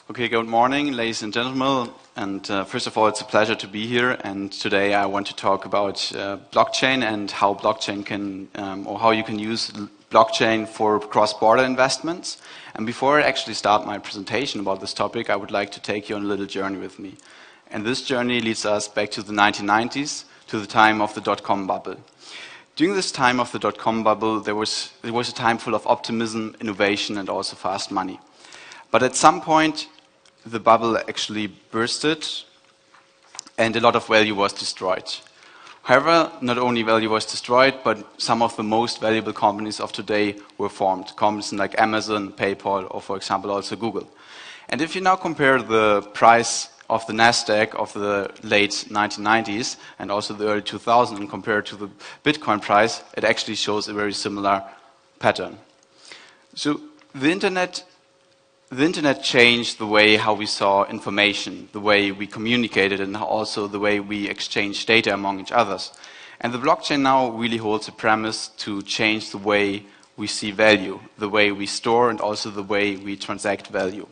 Okay, good morning, ladies and gentlemen. And first of all, it's a pleasure to be here. And today I want to talk about blockchain and how blockchain can, or how you can use blockchain for cross-border investments. And before I actually start my presentation about this topic, I would like to take you on a little journey with me. And this journey leads us back to the 1990s, to the time of the dot-com bubble. During this time of the dot-com bubble, there was a time full of optimism, innovation, and also fast money. But at some point, the bubble actually bursted, and a lot of value was destroyed. However, not only value was destroyed, but some of the most valuable companies of today were formed. Companies like Amazon, PayPal, or for example also Google. And if you now compare the price of the Nasdaq of the late 1990s and also the early 2000s and compare it to the Bitcoin price, it actually shows a very similar pattern. So the internet changed the way how we saw information, the way we communicated, and also the way we exchange data among each other. And the blockchain now really holds a premise to change the way we see value, the way we store, and also the way we transact value.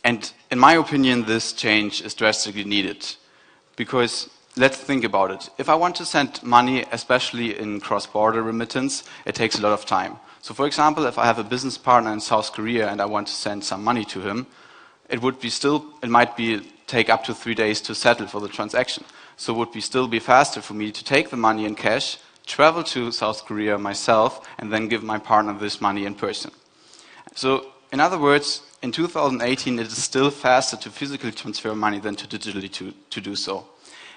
And in my opinion, this change is drastically needed. Because let's think about it. If I want to send money, especially in cross-border remittance, it takes a lot of time. So for example, if I have a business partner in South Korea and I want to send some money to him, it might take up to 3 days to settle for the transaction. So it would still be faster for me to take the money in cash, travel to South Korea myself, and then give my partner this money in person. So in other words, in 2018, it is still faster to physically transfer money than to digitally to do so.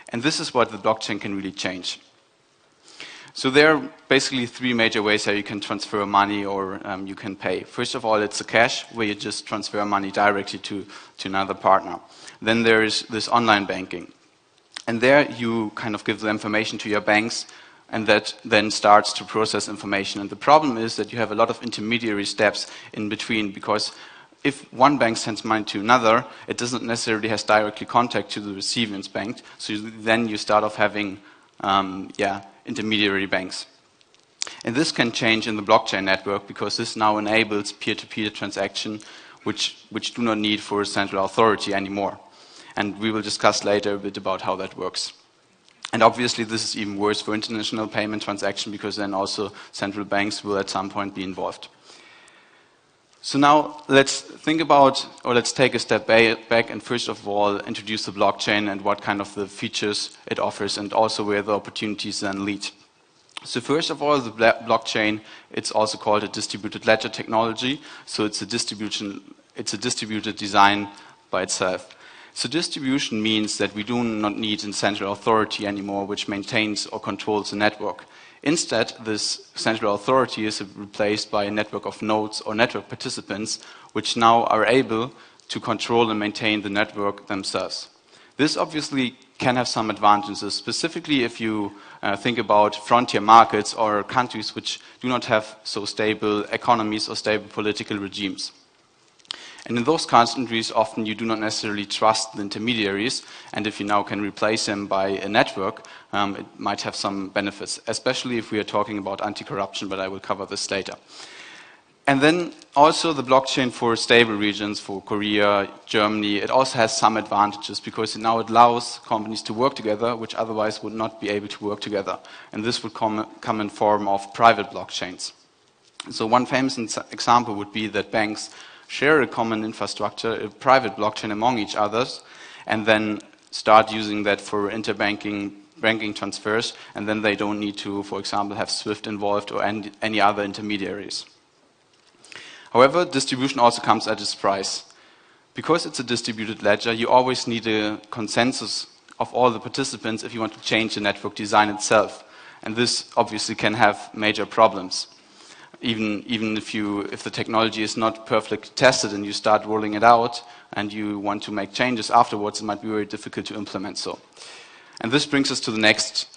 And this is what the blockchain can really change. So there are basically 3 major ways how you can transfer money or you can pay. First of all, it's the cash, where you just transfer money directly to another partner. Then there is this online banking. And there you kind of give the information to your banks, and that then starts to process information. And the problem is that you have a lot of intermediary steps in between, because if one bank sends money to another, it doesn't necessarily have directly contact to the recipient's bank. So then you start off having intermediary banks. And this can change in the blockchain network, because this now enables peer-to-peer transaction, which do not need for a central authority anymore. And we will discuss later a bit about how that works. And obviously this is even worse for international payment transaction, because then also central banks will at some point be involved. So now let's take a step back and first of all introduce the blockchain and what kind of the features it offers, and also where the opportunities then lead. So first of all, the blockchain, it's also called a distributed ledger technology. So it's a distributed design by itself. So distribution means that we do not need a central authority anymore which maintains or controls the network. Instead, this central authority is replaced by a network of nodes or network participants, which now are able to control and maintain the network themselves. This obviously can have some advantages, specifically if you think about frontier markets or countries which do not have so stable economies or stable political regimes. And in those countries, often you do not necessarily trust the intermediaries, and if you now can replace them by a network, it might have some benefits, especially if we are talking about anti-corruption, but I will cover this later. And then also the blockchain for stable regions, for Korea, Germany, it also has some advantages, because it now allows companies to work together, which otherwise would not be able to work together. And this would come in form of private blockchains. So one famous example would be that banks share a common infrastructure, a private blockchain among each others, and then start using that for banking transfers, and then they don't need to, for example, have SWIFT involved or any other intermediaries. However, distribution also comes at its price. Because it's a distributed ledger, you always need a consensus of all the participants if you want to change the network design itself. And this obviously can have major problems. Even if the technology is not perfectly tested and you start rolling it out and you want to make changes afterwards, it might be very difficult to implement so. And this brings us to the next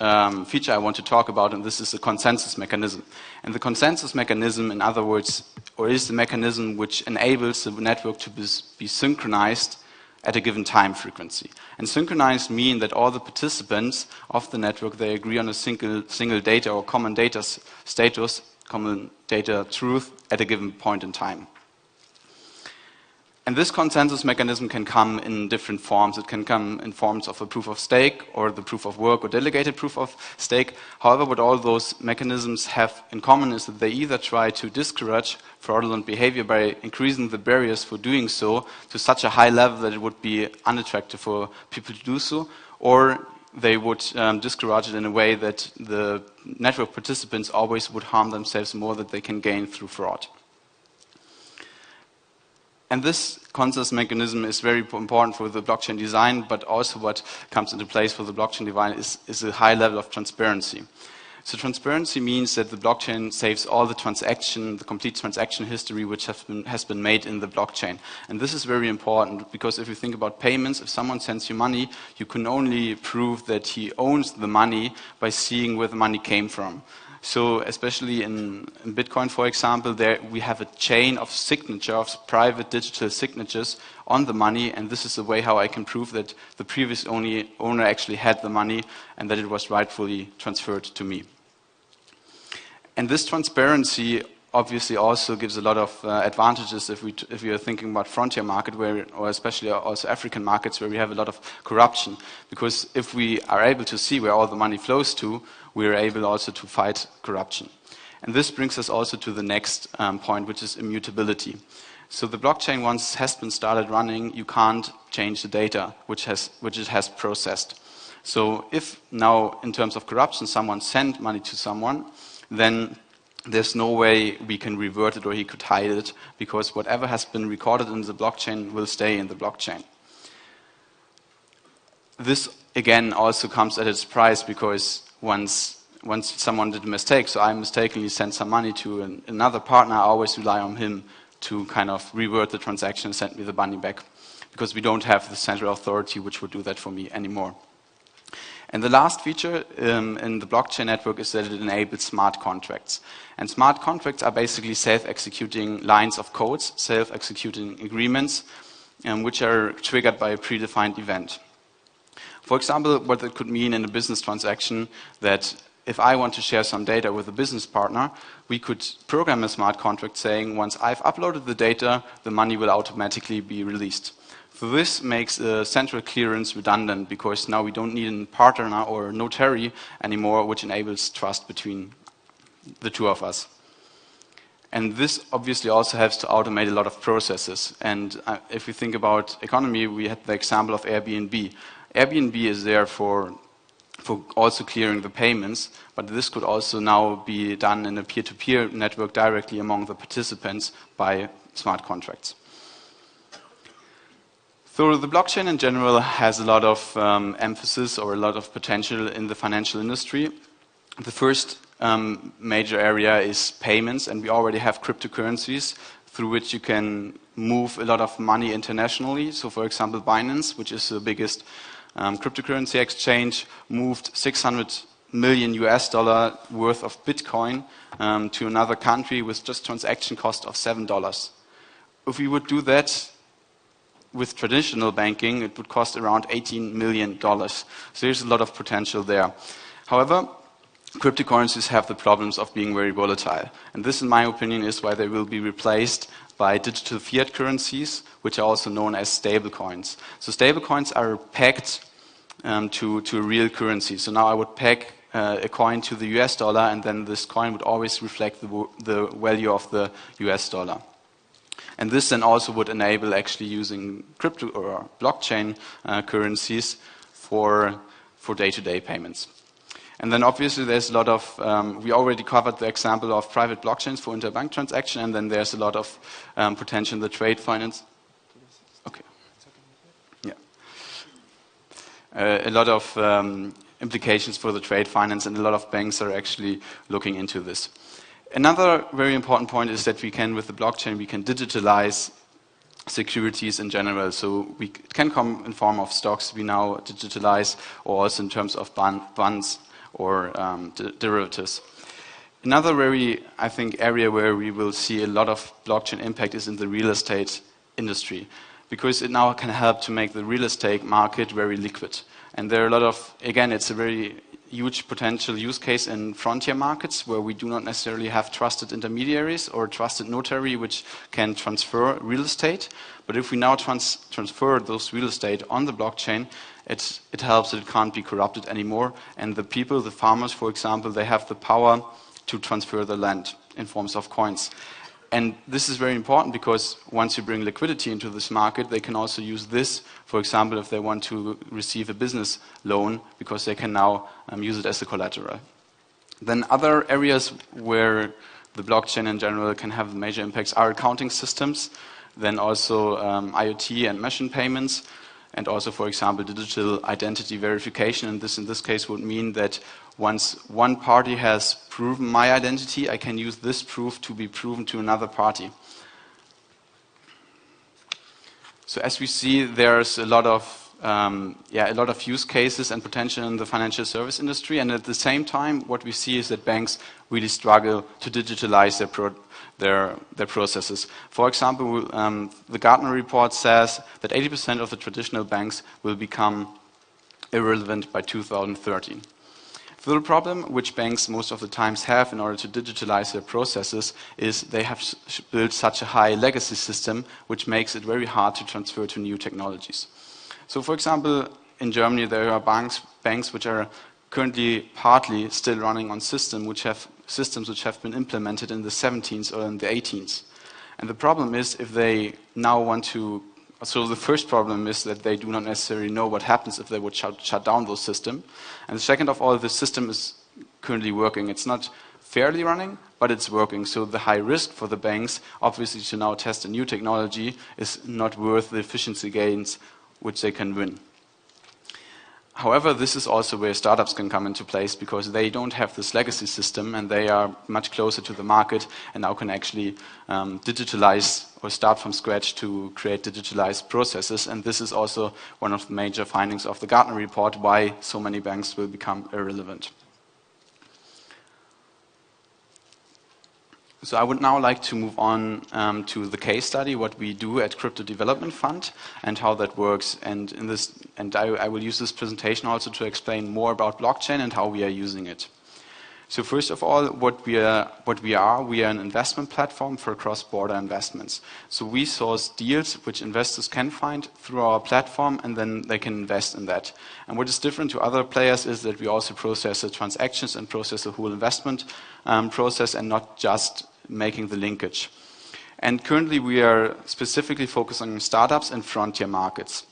feature I want to talk about, and this is the consensus mechanism. And the consensus mechanism, in other words, is the mechanism which enables the network to be synchronized at a given time frequency. And synchronized means that all the participants of the network, they agree on a single data or common data status, common data truth at a given point in time. And this consensus mechanism can come in different forms. It can come in forms of a proof of stake or the proof of work or delegated proof of stake. However, what all those mechanisms have in common is that they either try to discourage fraudulent behavior by increasing the barriers for doing so to such a high level that it would be unattractive for people to do so, or they would discourage it in a way that the network participants always would harm themselves more than they can gain through fraud. And this consensus mechanism is very important for the blockchain design, but also what comes into place for the blockchain design is a high level of transparency. So transparency means that the blockchain saves all the complete transaction history which has been made in the blockchain. And this is very important because if you think about payments, if someone sends you money, you can only prove that he owns the money by seeing where the money came from. So especially in Bitcoin, for example, there we have a chain of private digital signatures on the money, and this is the way how I can prove that the previous owner actually had the money and that it was rightfully transferred to me. And this transparency obviously also gives a lot of advantages if we are thinking about frontier market or especially also African markets where we have a lot of corruption. Because if we are able to see where all the money flows to, we are able also to fight corruption. And this brings us also to the next point, which is immutability. So the blockchain, once has been started running, you can't change the data which it has processed. So if now, in terms of corruption, someone sent money to someone, then there's no way we can revert it or he could hide it, because whatever has been recorded in the blockchain will stay in the blockchain. This, again, also comes at its price, because once someone did a mistake, so I mistakenly sent some money to another partner, I always rely on him to kind of revert the transaction and send me the money back, because we don't have the central authority which would do that for me anymore. And the last feature in the blockchain network is that it enables smart contracts. And smart contracts are basically self-executing lines of codes, self-executing agreements, which are triggered by a predefined event. For example, what it could mean in a business transaction, that if I want to share some data with a business partner, we could program a smart contract saying, once I've uploaded the data, the money will automatically be released. So this makes central clearance redundant, because now we don't need a partner or a notary anymore, which enables trust between the two of us. And this obviously also helps to automate a lot of processes. And if we think about economy, we had the example of Airbnb. Airbnb is there for also clearing the payments, but this could also now be done in a peer-to-peer network directly among the participants by smart contracts. So the blockchain in general has a lot of emphasis or a lot of potential in the financial industry. The first major area is payments, and we already have cryptocurrencies through which you can move a lot of money internationally. So for example, Binance, which is the biggest cryptocurrency exchange, moved $600 million worth of Bitcoin to another country with just transaction cost of $7. If we would do that with traditional banking, it would cost around $18 million. So there's a lot of potential there. However, cryptocurrencies have the problems of being very volatile. And this, in my opinion, is why they will be replaced by digital fiat currencies, which are also known as stablecoins. So stablecoins are pegged to a real currency. So now I would peg a coin to the US dollar, and then this coin would always reflect the value of the US dollar. And this then also would enable actually using crypto or blockchain currencies for day-to-day payments. And then obviously there's a lot of, we already covered the example of private blockchains for interbank transaction, and then there's a lot of potential in the trade finance. Okay. Yeah. A lot of implications for the trade finance, and a lot of banks are actually looking into this. Another very important point is that with the blockchain, we can digitalize securities in general. So it can come in form of stocks we now digitalize, or also in terms of bonds or derivatives. Another very, I think, area where we will see a lot of blockchain impact is in the real estate industry, because it now can help to make the real estate market very liquid. And there are a lot of, again, it's a very huge potential use case in frontier markets where we do not necessarily have trusted intermediaries or trusted notary which can transfer real estate. But if we now transfer those real estate on the blockchain, it helps that it can't be corrupted anymore. And the people, the farmers, for example, they have the power to transfer the land in forms of coins. And this is very important because once you bring liquidity into this market, they can also use this, for example, if they want to receive a business loan, because they can now use it as a collateral. Then other areas where the blockchain in general can have major impacts are accounting systems, then also IoT and machine payments, and also, for example, digital identity verification. And this, in this case, would mean that once one party has proven my identity, I can use this proof to be proven to another party. So as we see, there's a lot of use cases and potential in the financial service industry. And at the same time, what we see is that banks really struggle to digitalize their processes. For example, the Gartner report says that 80% of the traditional banks will become irrelevant by 2030. The problem which banks most of the times have in order to digitalize their processes is they have built such a high legacy system which makes it very hard to transfer to new technologies. So for example, in Germany there are banks which are currently partly still running on systems which have been implemented in the 17th or in the 18th. And the problem is if they now want to, so the first problem is that they do not necessarily know what happens if they would shut down those systems. And the second of all, the system is currently working. It's not fairly running, but it's working. So the high risk for the banks, obviously to now test a new technology, is not worth the efficiency gains which they can win. However, this is also where startups can come into place because they don't have this legacy system and they are much closer to the market and now can actually digitalize or start from scratch to create digitalized processes. And this is also one of the major findings of the Gartner report, why so many banks will become irrelevant. So I would now like to move on to the case study, what we do at Crypto Development Fund and how that works. And I will use this presentation also to explain more about blockchain and how we are using it. So first of all, what we are an investment platform for cross-border investments. So we source deals which investors can find through our platform and then they can invest in that. And what is different to other players is that we also process the transactions and process the whole investment process and not just making the linkage. And currently we are specifically focusing on startups and frontier markets.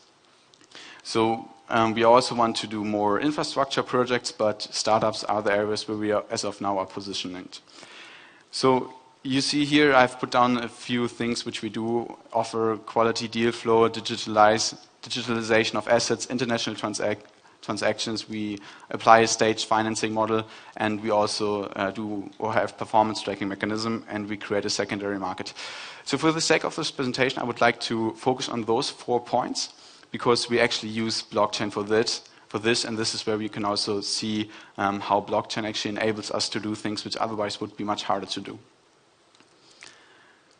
So we also want to do more infrastructure projects, but startups are the areas where we are, as of now, are positioning. So you see here I've put down a few things which we do: offer quality deal flow, digitalization of assets, international transactions. We apply a staged financing model, and we also do or have performance tracking mechanism, and we create a secondary market. So for the sake of this presentation, I would like to focus on those 4 points, because we actually use blockchain for this, and this is where we can also see how blockchain actually enables us to do things which otherwise would be much harder to do.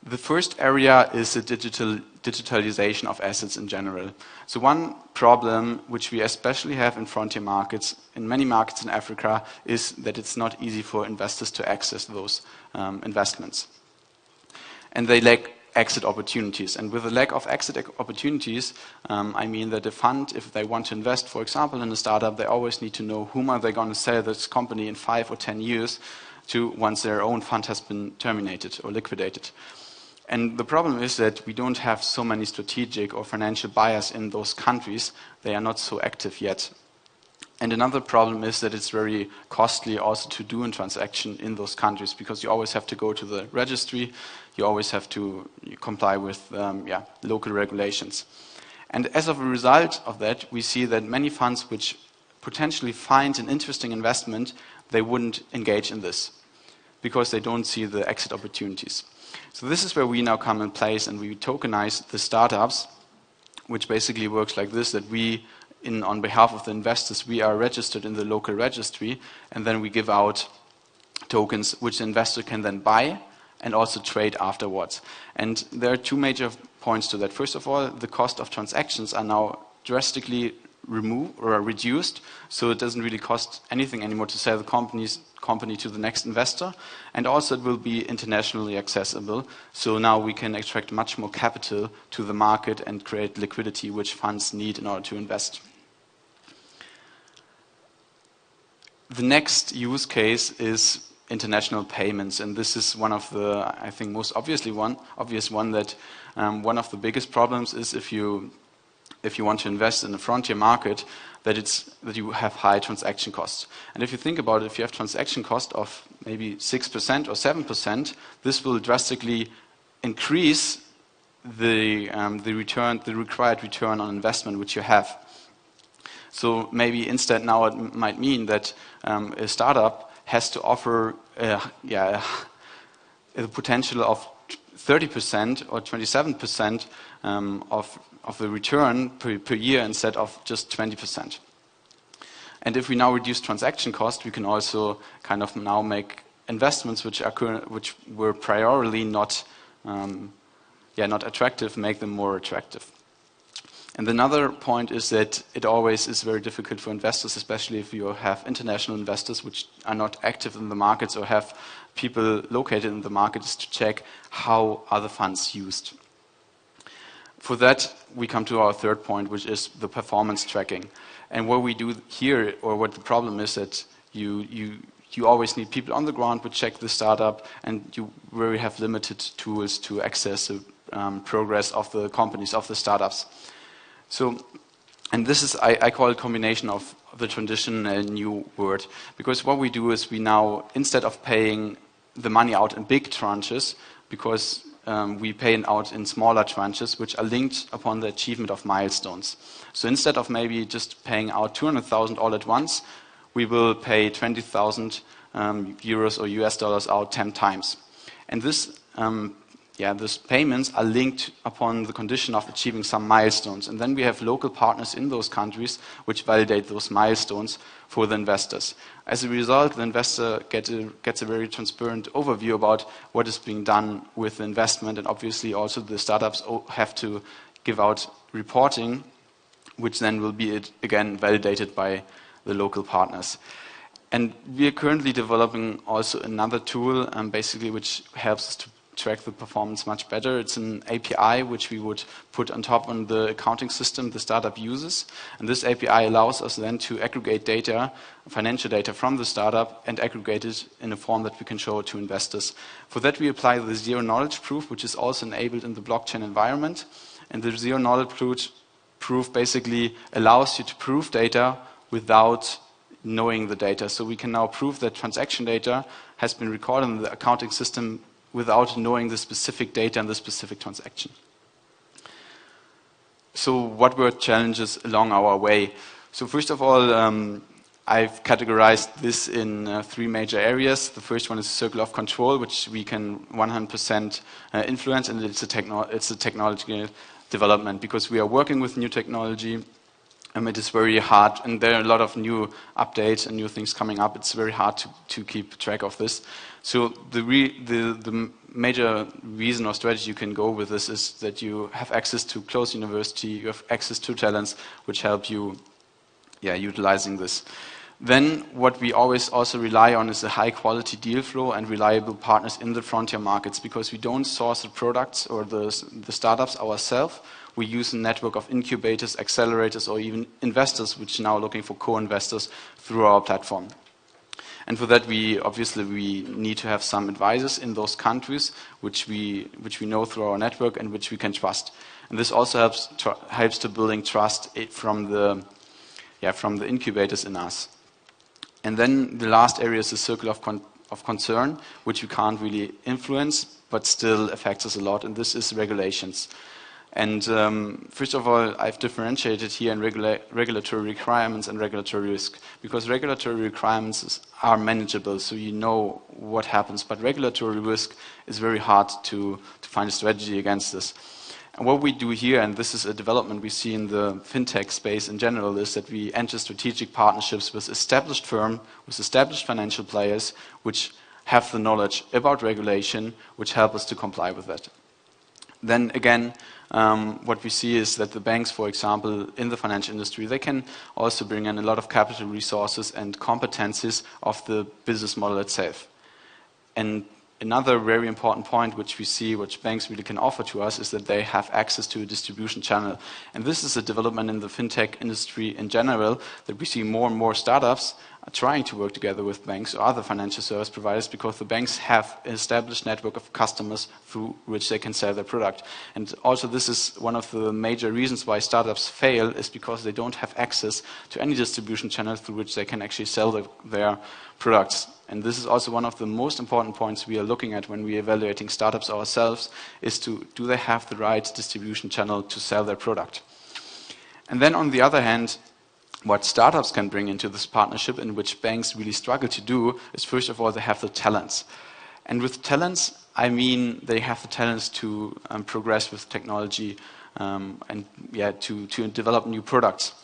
The first area is the digitalization of assets in general. So one problem which we especially have in frontier markets, in many markets in Africa, is that it's not easy for investors to access those investments. And they lack exit opportunities. And with the lack of exit opportunities, I mean that a fund, if they want to invest, for example, in a startup, they always need to know whom are they going to sell this company in 5 or 10 years to once their own fund has been terminated or liquidated. And the problem is that we don't have so many strategic or financial buyers in those countries. They are not so active yet. And another problem is that it's very costly also to do a transaction in those countries, because you always have to go to the registry, you always have to comply with local regulations. And as a result of that, we see that many funds which potentially find an interesting investment, they wouldn't engage in this, because they don't see the exit opportunities. So this is where we now come in place, and we tokenize the startups, which basically works like this, that we, on behalf of the investors, we are registered in the local registry, and then we give out tokens which the investor can then buy and also trade afterwards. And there are 2 major points to that. First of all, the cost of transactions are now drastically reduced, so it doesn't really cost anything anymore to sell the company to the next investor, and also it will be internationally accessible, so now we can attract much more capital to the market and create liquidity which funds need in order to invest. The next use case is international payments, and this is one of the, I think, most obvious one that one of the biggest problems is if you want to invest in a frontier market, that you have high transaction costs. And if you think about it, if you have transaction cost of maybe 6% or 7%, this will drastically increase the required return on investment which you have. So maybe instead now it might mean that a startup has to offer a potential of 30% or 27% of the return per year instead of just 20%. And if we now reduce transaction cost, we can also kind of now make investments which were priorily not attractive, make them more attractive. And another point is that it always is very difficult for investors, especially if you have international investors which are not active in the markets or have people located in the markets, to check how are the funds used. For that, we come to our third point, which is the performance tracking. And what we do here, or what the problem is, that you always need people on the ground who check the startup, and you really have limited tools to access the progress of the companies, of the startups. So, and this is, I call it combination of the tradition and new word, because what we do is we now, instead of paying the money out in big tranches, because we pay it out in smaller tranches, which are linked upon the achievement of milestones. So instead of maybe just paying out 200,000 all at once, we will pay 20,000 euros or US dollars out 10 times. And this these payments are linked upon the condition of achieving some milestones. And then we have local partners in those countries which validate those milestones for the investors. As a result, the investor gets a very transparent overview about what is being done with the investment, and obviously also the startups have to give out reporting, which then will be again validated by the local partners. And we are currently developing also another tool, basically, which helps us to track the performance much better. It's an API which we would put on top on the accounting system the startup uses. And this API allows us then to aggregate data, financial data from the startup, and aggregate it in a form that we can show to investors. For that, we apply the zero knowledge proof, which is also enabled in the blockchain environment. And the zero knowledge proof basically allows you to prove data without knowing the data. So we can now prove that transaction data has been recorded in the accounting system without knowing the specific data and the specific transaction. So what were challenges along our way? So first of all, I've categorized this in three major areas. The first one is circle of control, which we can 100% influence, and it's a technological development, because we are working with new technology. It is very hard, and there are a lot of new updates and new things coming up. It's very hard to keep track of this. So the major reason or strategy you can go with this is that you have access to close university, you have access to talents which help you utilizing this. Then what we always also rely on is a high quality deal flow and reliable partners in the frontier markets, because we don't source the products or the startups ourselves. We use a network of incubators, accelerators, or even investors which are now looking for co-investors through our platform. And for that, we need to have some advisors in those countries which we know through our network and which we can trust. And this also helps to building trust from the incubators in us. And then the last area is the circle of concern, which we can't really influence, but still affects us a lot, and this is regulations. And first of all, I've differentiated here in regulatory requirements and regulatory risk, because regulatory requirements are manageable, so you know what happens, but regulatory risk is very hard to find a strategy against this. And what we do here, and this is a development we see in the fintech space in general, is that we enter strategic partnerships with established firms, with established financial players, which have the knowledge about regulation, which help us to comply with that. Then again, what we see is that the banks, for example, in the financial industry, they can also bring in a lot of capital resources and competencies of the business model itself. And another very important point which we see, which banks really can offer to us, is that they have access to a distribution channel. And this is a development in the fintech industry in general, that we see more and more startups are trying to work together with banks or other financial service providers, because the banks have an established network of customers through which they can sell their product. And also this is one of the major reasons why startups fail, is because they don't have access to any distribution channel through which they can actually sell their products. And this is also one of the most important points we are looking at when we are evaluating startups ourselves, is do they have the right distribution channel to sell their product? And then on the other hand, what startups can bring into this partnership, and which banks really struggle to do, is first of all, they have the talents. And with talents, I mean they have the talents to progress with technology and to develop new products.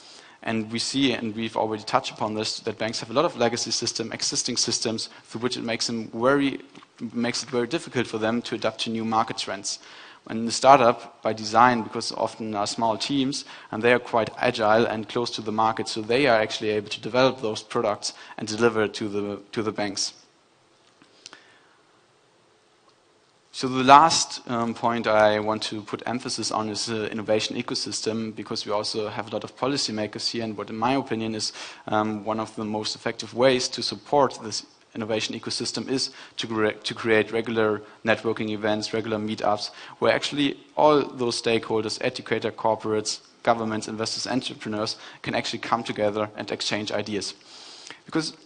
And we see, and we've already touched upon this, that banks have a lot of legacy existing systems, through which it makes it very difficult for them to adapt to new market trends. And the startup, by design, because often are small teams, and they are quite agile and close to the market, so they are actually able to develop those products and deliver it to the banks. So the last point I want to put emphasis on is the innovation ecosystem, because we also have a lot of policymakers here, and what in my opinion is one of the most effective ways to support this innovation ecosystem is to create regular networking events, regular meetups, where actually all those stakeholders, educator, corporates, governments, investors, entrepreneurs, can actually come together and exchange ideas. Because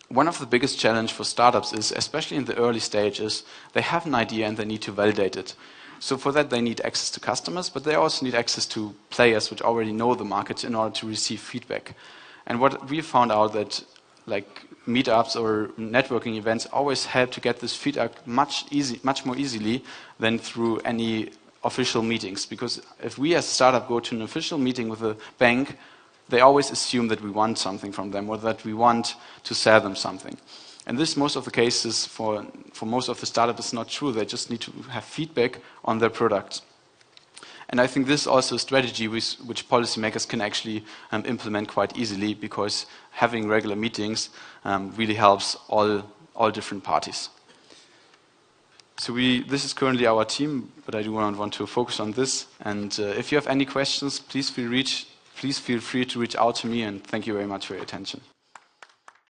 one of the biggest challenges for startups is, especially in the early stages, they have an idea and they need to validate it. So for that they need access to customers, but they also need access to players which already know the market in order to receive feedback. And what we found out that like meetups or networking events always help to get this feedback much more easily than through any official meetings. Because if we as a startup go to an official meeting with a bank, they always assume that we want something from them, or that we want to sell them something. And this, most of the cases, for most of the startups, is not true. They just need to have feedback on their product. And I think this is also a strategy which policymakers can actually implement quite easily, because having regular meetings really helps all different parties. So this is currently our team, but I do want to focus on this. And if you have any questions, please feel free to reach out to me, and thank you very much for your attention.